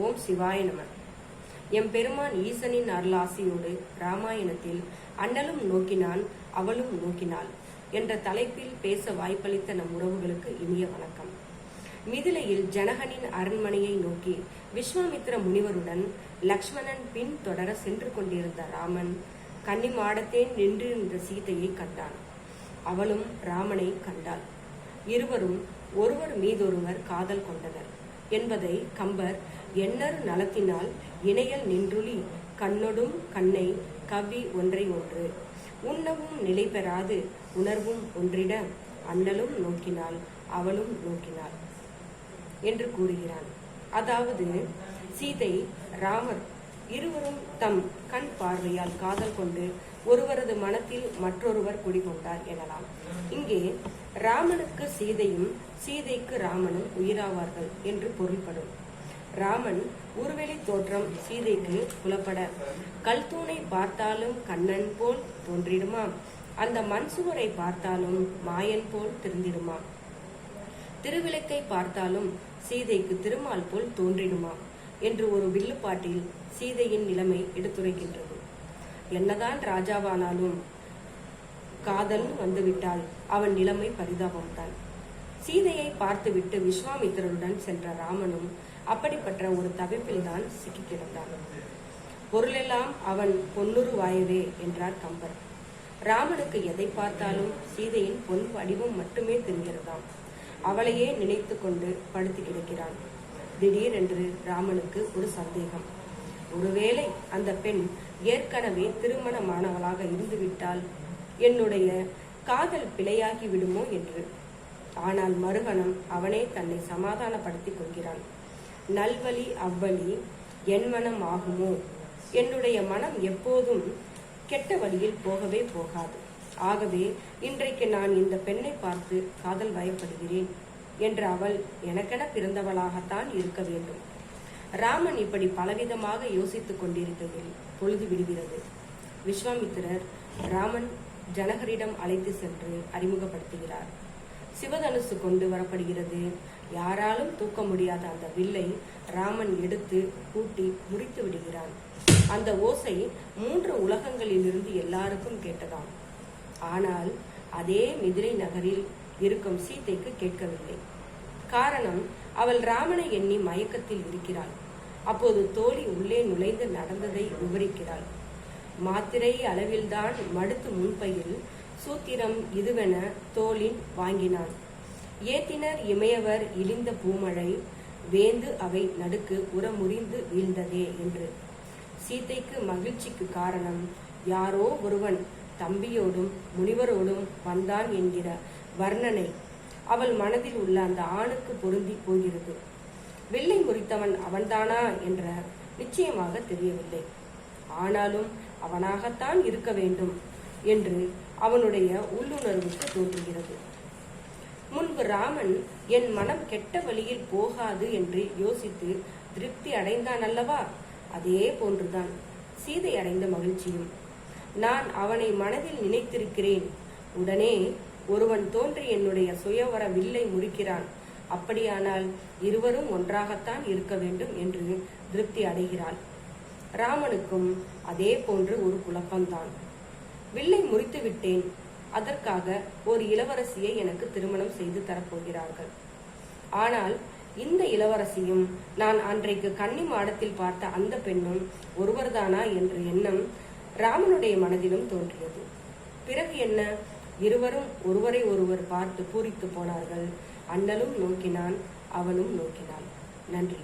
ஓம் சிவாய நம. எம்பெருமான் ஈசனின் அருளாசியோடு ராமாயணத்தில் அண்ணலும் நோக்கினான் அவளும் நோக்கினாள் என்ற தலைப்பில் பேச வாய்ப்பளித்த நம் உறவுகளுக்கு இனிய வணக்கம். மிதிலையில் ஜனகனின் அரண்மனையை நோக்கி விஸ்வாமித்திர முனிவருடன் லக்ஷ்மணன் பின் தொடர சென்று கொண்டிருந்த ராமன் கன்னி மாடத்தேன் நின்றிருந்த சீதையை கண்டான். அவளும் ராமனை கண்டாள். இருவரும் ஒருவர் மீதொருவர் காதல் கொண்டனர் என்பதை கம்பர் எண்ணறு நலத்தினால் இணையல் நின்றுளி கண்ணொடும் கண்ணை கவ்வி ஒன்றை ஒன்று உண்ணவும் நிலை பெறாது உணர்வும் ஒன்றிட அண்ணலும் நோக்கினாள் அவளும் நோக்கினாள் என்று கூறுகிறான். அதாவது சீதை ராமர் இருவரும் தம் கண் பார்வையால் காதல் கொண்டு ஒருவரது மனத்தில் மற்றொருவர் குடிகொண்டார் எனலாம். இங்கே ராமனுக்கு சீதையும் சீதைக்கு ராமனும் உயிராவார்கள் என்று பொருள்படும். ராமன் உருவெளி தோற்றம் சீதைக்கு புலப்பட கல்தூணை பார்த்தாலும் கண்ணன் போல் தோன்றிடுமா, அந்த மண் சுவரை பார்த்தாலும் மாயன் போல் திருந்திடுமா, திருவிளக்கை பார்த்தாலும் சீதைக்கு திருமால் போல் தோன்றிடுமா என்று ஒரு வில்லுப்பாட்டில் சீதையின் நிலைமை எடுத்துரைக்கின்றது. என்னதான் ராஜாவானாலும் காதல் வந்துவிட்டால் அவன் நிலைமை பரிதாபம்தான். சீதையை பார்த்துவிட்டு விஸ்வாமித்திரருடன் சென்ற ராமனும் அப்படிப்பட்ட ஒரு தவிப்பில்தான் சிக்கி கிடந்தான். பொருளெல்லாம் அவன் பொன்னுரு வாயவே என்றார் கம்பர். ராமனுக்கு எதை பார்த்தாலும் சீதையின் பொன் வடிவம் மட்டுமே தெரிகிறதாம். அவளையே நினைத்து கொண்டு படுத்து கிடக்கிறான். திடீரென்று ராமனுக்கு ஒரு சந்தேகம். ஒருவேளை அந்த பெண் ஏற்கனவே திருமணமானவளாக இருந்துவிட்டால் என்னுடைய காதல் பிழையாகி விடுமோ என்று. ஆனால் மறுகணம் அவனே தன்னை சமாதானப்படுத்திக் கொள்கிறான். நல்வழி அவ்வழி என் மனம் ஆகுமோ, என்னுடைய மனம் எப்போதும் கெட்ட வழியில் போகவே போகாது. ஆகவே இன்றைக்கு நான் இந்த பெண்ணை பார்த்து காதல் வயப்படுகிறேன் என்று அவள் எனக்கென பிறந்தவளாகத்தான் இருக்க வேண்டும். ராமன் இப்படி பலவிதமாக யோசித்துக் கொண்டிருக்கையில் பொழுது விடுகிறது. விஸ்வாமித்திரர் ராமன் ஜனகரிடம் அழைத்து சென்று அறிமுகப்படுத்துகிறார். சிவதனுசு கொண்டு வரப்படுகிறது. யாராலும் தூக்க முடியாத அந்த வில்லை ராமன் எடுத்து பூட்டி முறித்து விடுகிறான். அந்த ஓசை 3 உலகங்களிலிருந்து எல்லாருக்கும் கேட்டதாம். ஆனால் அதே மிதிலை நகரில் இருக்கும் சீதைக்கு கேட்கவில்லை. காரணம், அவள் ராமனை எண்ணி மயக்கத்தில் இருக்கிறாள். அப்போது தோழி உள்ளே நுழைந்து நடந்ததை விவரிக்கிறாள். மாத்திரை அளவில்தான் மடுத்து முன்பையில் சூத்திரம் இதுவென தோளின் வாங்கினான். ஏத்தினர் இமையவர் இழிந்த பூமழை வேந்து அவை நடுக்கு உரமுறிந்து வீழ்ந்ததே என்று. சீதைக்கு மகிழ்ச்சிக்கு காரணம், யாரோ ஒருவன் தம்பியோடும் முனிவரோடும் வந்தான் என்கிற வர்ணனை அவள் மனதில் உள்ள அந்த ஆணுக்கு பொருந்தி போகிறது. வெள்ளை முறித்தவன் அவன்தானா என்ற நிச்சயமாக தெரியவில்லை. ஆனாலும் அவனாகத்தான் இருக்க வேண்டும் என்று அவனுடைய உள்ளுணர்வுக்கு தோன்றுகிறது. முன்பு ராமன் என் மனம் கெட்ட வழியில் போகாது என்று யோசித்து திருப்தி அடைந்தான் அல்லவா, அதே போன்றுதான் சீதை அடைந்த மகிழ்ச்சியும். நான் அவனை மனதில் நினைத்திருக்கிறேன், உடனே ஒருவன் தோன்றி என்னுடைய சுயவர வில்லை முறிக்கிறான், அப்படியானால் இருவரும் ஒன்றாகத்தான் இருக்க வேண்டும் என்று திருப்தி அடைகிறாள். ராமனுக்கும் அதே போன்று ஒரு குழப்பம்தான். வில்லை முறித்து விட்டேன், அதற்காக ஒரு இளவரசியை எனக்கு திருமணம் செய்து தரப்போகிறார்கள். ஆனால் இந்த இளவரசியும் நான் அன்றைக்கு கன்னி மாடத்தில் பார்த்த அந்த பெண்ணும் ஒருவர்தானா என்ற எண்ணம் ராமனுடைய மனதிலும் தோன்றியது. பிறகு என்ன, இருவரும் ஒருவரை ஒருவர் பார்த்து பூரித்து போனார்கள். அண்ணலும் நோக்கினான் அவனும் நோக்கினாள். நன்றி.